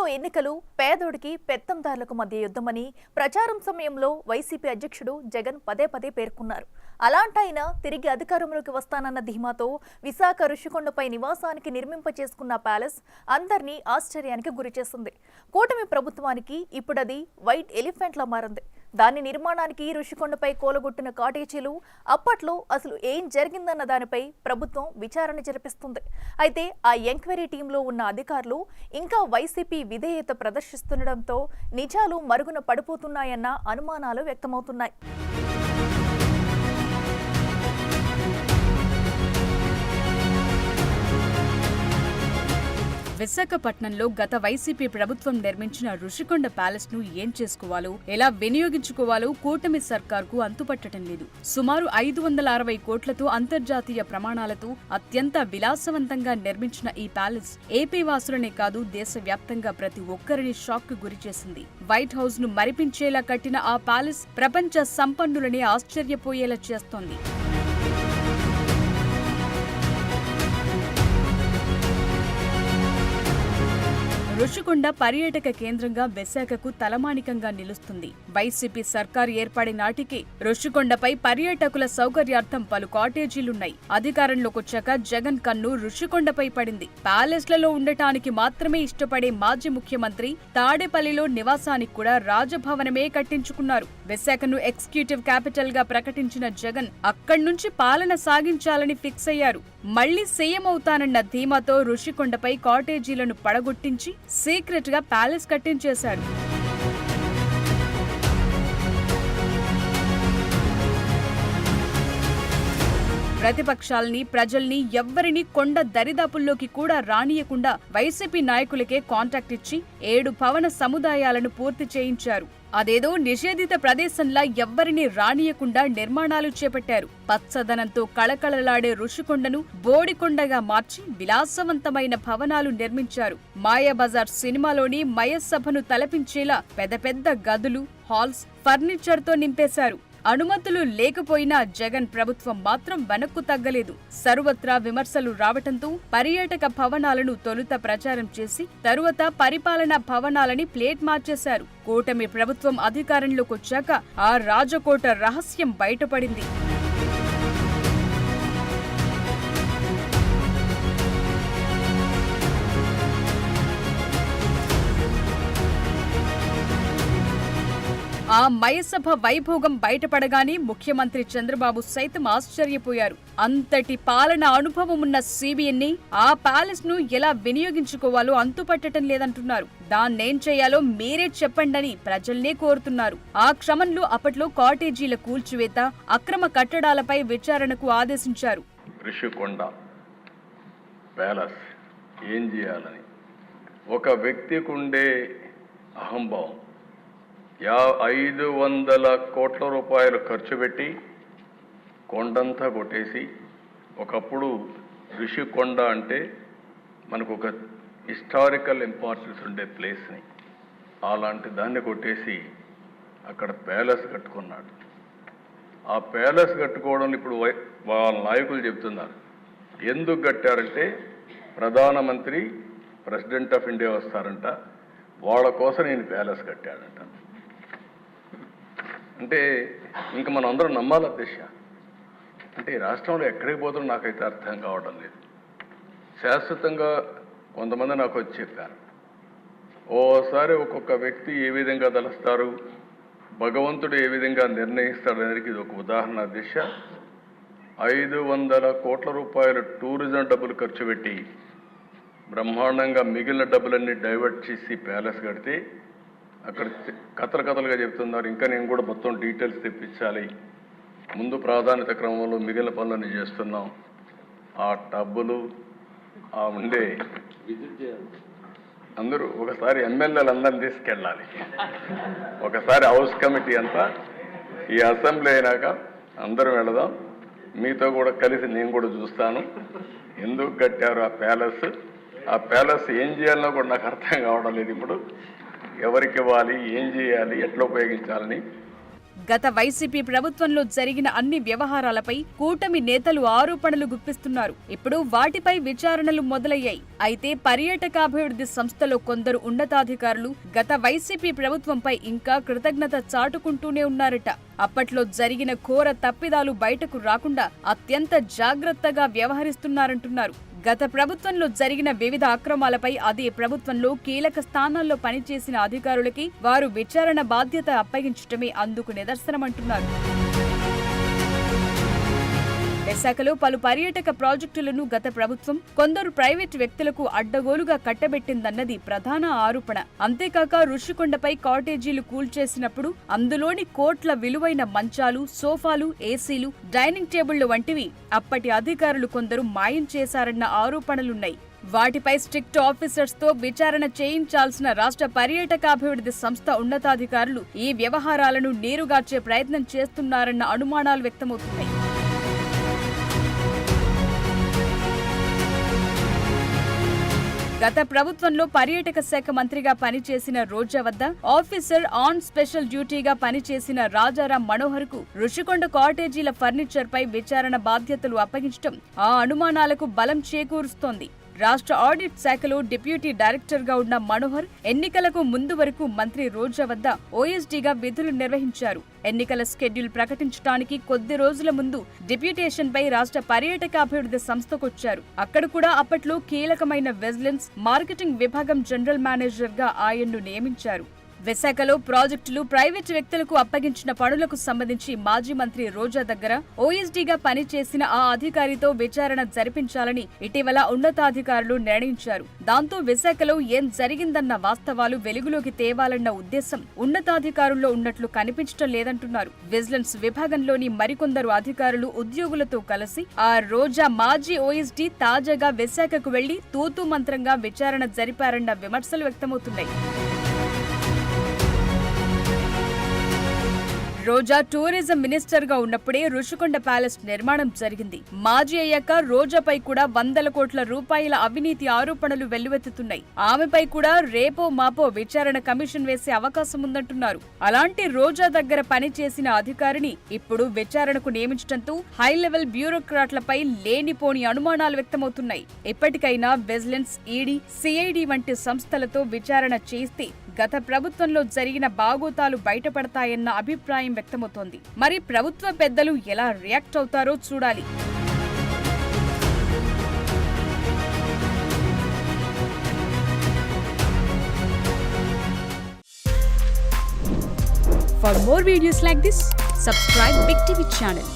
ఏపీలో ఎన్నికలు పేదోడికి పెత్తందారులకు మధ్య యుద్ధమని ప్రచారం సమయంలో వైసీపీ అధ్యక్షుడు జగన్ పదే పదే పేర్కొన్నారు. అలాంటైన తిరిగి అధికారంలోకి వస్తానన్న ధీమాతో విశాఖ ఋషికొండపై నివాసానికి నిర్మింపచేసుకున్న ప్యాలెస్ అందరినీ ఆశ్చర్యానికి గురిచేసింది. కూటమి ప్రభుత్వానికి ఇప్పుడది వైట్ ఎలిఫెంట్లా మారింది. దాని నిర్మాణానికి ఋషికొండపై కోలగొట్టిన కాటేజీలు అప్పట్లో అసలు ఏం జరిగిందన్న దానిపై ప్రభుత్వం విచారణ జరిపిస్తుంది. అయితే ఆ ఎంక్వైరీ టీంలో ఉన్న అధికారులు ఇంకా వైసీపీ విధేయత ప్రదర్శిస్తుండటంతో నిజాలు మరుగున పడిపోతున్నాయన్న అనుమానాలు వ్యక్తమవుతున్నాయి. విశాఖపట్నంలో గత వైసీపీ ప్రభుత్వం నిర్మించిన ఋషికొండ ప్యాలెస్ ను ఏం చేసుకోవాలో, ఎలా వినియోగించుకోవాలో కూటమి సర్కార్కు అంతుపట్టడం లేదు. సుమారు 560 కోట్లతో అంతర్జాతీయ ప్రమాణాలతో అత్యంత విలాసవంతంగా నిర్మించిన ఈ ప్యాలెస్ ఏపీ వాసులనే కాదు దేశవ్యాప్తంగా ప్రతి ఒక్కరిని షాక్ కు గురిచేసింది. వైట్ హౌస్ ను మరిపించేలా కట్టిన ఆ ప్యాలెస్ ప్రపంచ సంపన్నులని ఆశ్చర్యపోయేలా చేస్తోంది. ఋషికొండ పర్యాటక కేంద్రంగా విశాఖకు తలమానికంగా నిలుస్తుంది. వైసీపీ సర్కారు ఏర్పడే నాటికి ఋషికొండపై పర్యాటకుల సౌకర్యార్థం పలు కాటేజీలున్నాయి. అధికారంలోకొచ్చాక జగన్ కన్ను ఋషికొండపై పడింది. ప్యాలెస్లలో ఉండటానికి మాత్రమే ఇష్టపడే మాజీ ముఖ్యమంత్రి తాడేపల్లిలో నివాసానికి కూడా రాజభవనమే కట్టించుకున్నారు. విశాఖను ఎగ్జిక్యూటివ్ క్యాపిటల్ గా ప్రకటించిన జగన్ అక్కడి నుంచి పాలన సాగించాలని ఫిక్స్ అయ్యారు. మళ్లీ సీఎం అవుతానన్న ధీమాతో ఋషికొండపై కాటేజీలను పడగొట్టించి సీక్రెట్ గా ప్యాలెస్ కట్టించేశారు. ప్రతిపక్షాల్ని, ప్రజల్ని ఎవ్వరినీ కొండ దరిదాపుల్లోకి కూడా రానియకుండా వైసీపీ నాయకులకే కాంట్రాక్ట్ ఇచ్చి 7 భవన సముదాయాలను పూర్తి చేయించారు. అదేదో నిషేధిత ప్రదేశంలా ఎవ్వరినీ రానియకుండా నిర్మాణాలు చేపట్టారు. పచ్చదనంతో కళకళలాడే ఋషికొండను బోడికొండగా మార్చి విలాసవంతమైన భవనాలు నిర్మించారు. మాయాబజార్ సినిమాలోని మయసభను తలపించేలా పెద్ద పెద్ద గదులు, హాల్స్, ఫర్నిచర్తో నింపేశారు. అనుమతులు లేకపోయినా జగన్ ప్రభుత్వం మాత్రం వెనక్కు తగ్గలేదు. సర్వత్రా విమర్శలు రావటంతో పర్యాటక భవనాలను తొలుత ప్రచారం చేసి తరువాత పరిపాలనా భవనాలని ప్లేట్ మార్చేశారు. కూటమి ప్రభుత్వం అధికారంలోకొచ్చాక ఆ రాజకోట రహస్యం బయటపడింది. ఆ మయసభ వైభోగం బయటపడగానే ముఖ్యమంత్రి చంద్రబాబు సైతం ఆశ్చర్యపోయారు. అంతటి పాలన అనుభవం ఉన్న సిబిఎన్ని ఆ ప్యాలెస్ ను ఎలా వినియోగించుకోవాలో అంతుపట్టడం లేదంటున్నారు. దాన్నేం చేయాలో మీరే చెప్పండని ప్రజల్నే కోరుతున్నారు. ఆ క్రమంలో అప్పట్లో కాటేజీల కూల్చివేత, అక్రమ కట్టడాలపై విచారణకు ఆదేశించారు. ఋషికొండ ప్యాలెస్ ఏం చేయాలని ఒక వ్యక్తికుండే అహంభావం 500 కోట్ల రూపాయలు ఖర్చు పెట్టి కొండంతా కొట్టేసి, ఒకప్పుడు ఋషికొండ అంటే మనకు ఒక హిస్టారికల్ ఇంపార్టెన్స్ ఉండే ప్లేస్ని, అలాంటి దాన్ని కొట్టేసి అక్కడ ప్యాలెస్ కట్టుకున్నాడు. ఆ ప్యాలెస్ కట్టుకోవడం ఇప్పుడు వాళ్ళ నాయకులు చెప్తున్నారు. ఎందుకు కట్టారంటే ప్రధానమంత్రి, ప్రెసిడెంట్ ఆఫ్ ఇండియా వస్తారంట, వాళ్ళ కోసం నేను ప్యాలెస్ కట్టాడంట. అంటే ఇంకా మనం అందరం నమ్మాలి దిశ. అంటే ఈ రాష్ట్రంలో ఎక్కడికి పోతుందో నాకైతే అర్థం కావడం లేదు. శాశ్వతంగా కొంతమంది నాకు వచ్చి చెప్పారు, ఓసారి ఒక్కొక్క వ్యక్తి ఏ విధంగా తలుస్తారు, భగవంతుడు ఏ విధంగా నిర్ణయిస్తాడు అనేది ఇది ఒక ఉదాహరణ దిశ. 500 కోట్ల రూపాయలు టూరిజం డబ్బులు ఖర్చు పెట్టి బ్రహ్మాండంగా మిగిలిన డబ్బులన్నీ డైవర్ట్ చేసి ప్యాలెస్ కడితే అక్కడ కథలుగా చెప్తున్నారు. ఇంకా నేను కూడా మొత్తం డీటెయిల్స్ తెప్పించాలి, ముందు ప్రాధాన్యత క్రమంలో మిగిలిన పనులన్నీ చేస్తున్నాం. ఆ డబ్బులు ఆ ఉండే అందరూ ఒకసారి ఎమ్మెల్యేలు అందరిని తీసుకెళ్ళాలి. ఒకసారి హౌస్ కమిటీ అంతా ఈ అసెంబ్లీ అయినాక అందరం వెళదాం, మీతో కూడా కలిసి నేను కూడా చూస్తాను ఎందుకు కట్టారు ఆ ప్యాలెస్ ఏం చేయాలనో కూడా నాకు అర్థం కావడం లేదు. ఇప్పుడు ఎవరికి ఇవ్వాలి, ఏం చేయాలి, ఎట్లా ఉపయోగించాలని గత వైసీపీ ప్రభుత్వంలో జరిగిన అన్ని వ్యవహారాలపై కూటమి నేతలు ఆరోపణలు గుప్పిస్తున్నారు. ఇప్పుడు వాటిపై విచారణలు మొదలయ్యాయి. అయితే పర్యాటకాభివృద్ధి సంస్థలో కొందరు ఉన్నతాధికారులు గత వైసీపీ ప్రభుత్వంపై ఇంకా కృతజ్ఞత చాటుకుంటూనే ఉన్నారట. అప్పట్లో జరిగిన ఘోర తప్పిదాలు బయటకు రాకుండా అత్యంత జాగ్రత్తగా వ్యవహరిస్తున్నారంటున్నారు. గత ప్రభుత్వంలో జరిగిన వివిధ అక్రమాలపై అదే ప్రభుత్వంలో కీలక స్థానాల్లో పనిచేసిన అధికారులకి వారు విచారణ బాధ్యత అప్పగించడమే అందుకు నిదర్శనమంటున్నారు. విశాఖలో పలు పర్యాటక ప్రాజెక్టులను గత ప్రభుత్వం కొందరు ప్రైవేట్ వ్యక్తులకు అడ్డగోలుగా కట్టబెట్టిందన్నది ప్రధాన ఆరోపణ. అంతేకాక రుషికొండపై కాటేజీలు కూల్చేసినప్పుడు అందులోని కోట్ల విలువైన మంచాలు, సోఫాలు, ఏసీలు, డైనింగ్ టేబుళ్లు వంటివి అప్పటి అధికారులు కొందరు మాయం చేశారన్న ఆరోపణలున్నాయి. వాటిపై స్ట్రిక్ట్ ఆఫీసర్స్ తో విచారణ చేయించాల్సిన రాష్ట్ర పర్యాటకాభివృద్ధి సంస్థ ఉన్నతాధికారులు ఈ వ్యవహారాలను నీరుగార్చే ప్రయత్నం చేస్తున్నారన్న అనుమానాలు వ్యక్తమవుతున్నాయి. గత ప్రభుత్వంలో పర్యాటక శాఖ మంత్రిగా పనిచేసిన రోజా వద్ద ఆఫీసర్ ఆన్ స్పెషల్ డ్యూటీగా పనిచేసిన రాజారాం మనోహర్ కు రుషికొండ కాటేజీల ఫర్నిచర్ పై విచారణ బాధ్యతలు అప్పగించడం ఆ అనుమానాలకు బలం చేకూరుస్తోంది. రాష్ట్ర ఆడిట్ శాఖలో డిప్యూటీ డైరెక్టర్ గా ఉన్న మనోహర్ ఎన్నికలకు ముందు వరకు మంత్రి రోజా వద్ద ఓఎస్డీగా విధులు నిర్వహించారు. ఎన్నికల షెడ్యూల్ ప్రకటించడానికి కొద్ది రోజుల ముందు డిప్యూటేషన్ పై రాష్ట్ర పర్యాటకాభివృద్ధి సంస్థకొచ్చారు. అక్కడ కూడా అప్పట్లో కీలకమైన విజిలెన్స్, మార్కెటింగ్ విభాగం జనరల్ మేనేజర్ గా ఆయన్ను నియమించారు. విశాఖలో ప్రాజెక్టులు ప్రైవేట్ వ్యక్తులకు అప్పగించిన పనులకు సంబంధించి మాజీ మంత్రి రోజా దగ్గర ఓఎస్డీగా పనిచేసిన ఆ అధికారితో విచారణ జరిపించాలని ఇటీవల ఉన్నతాధికారులు నిర్ణయించారు. దాంతో విశాఖలో ఏం జరిగిందన్న వాస్తవాలు వెలుగులోకి తేవాలన్న ఉద్దేశం ఉన్నతాధికారుల్లో ఉన్నట్లు కనిపించడం లేదంటున్నారు. విజిలెన్స్ విభాగంలోని మరికొందరు అధికారులు ఉద్యోగులతో కలిసి ఆ రోజా మాజీ ఓఎస్డీ తాజాగా విశాఖకు వెళ్లి తూతూ మంత్రంగా విచారణ జరిపారన్న విమర్శలు వ్యక్తమవుతున్నాయి. రోజా టూరిజం మినిస్టర్ గా ఉన్నప్పుడే రుషికొండ ప్యాలెస్ నిర్మాణం జరిగింది. మాజీ అయ్యాక రోజాపై కూడా వందల కోట్ల రూపాయల అవినీతి ఆరోపణలు వెల్లువెత్తుతున్నాయి. ఆమెపై కూడా రేపో మాపో విచారణ కమిషన్ వేసే అవకాశం ఉందంటున్నారు. అలాంటి రోజా దగ్గర పనిచేసిన అధికారిని ఇప్పుడు విచారణకు నియమించడంతో హై లెవెల్ బ్యూరోక్రాట్లపై లేనిపోని అనుమానాలు వ్యక్తమవుతున్నాయి. ఇప్పటికైనా విజిలెన్స్, ఈడీ, సిఐడి వంటి సంస్థలతో విచారణ చేస్తే గత ప్రభుత్వంలో జరిగిన బాగోతాలు బయటపడతాయన్న అభిప్రాయం వ్యక్తమవుతోంది. మరి ప్రభుత్వ పెద్దలు ఎలా రియాక్ట్ అవుతారో చూడాలి. For more videos like this, subscribe Big TV channel.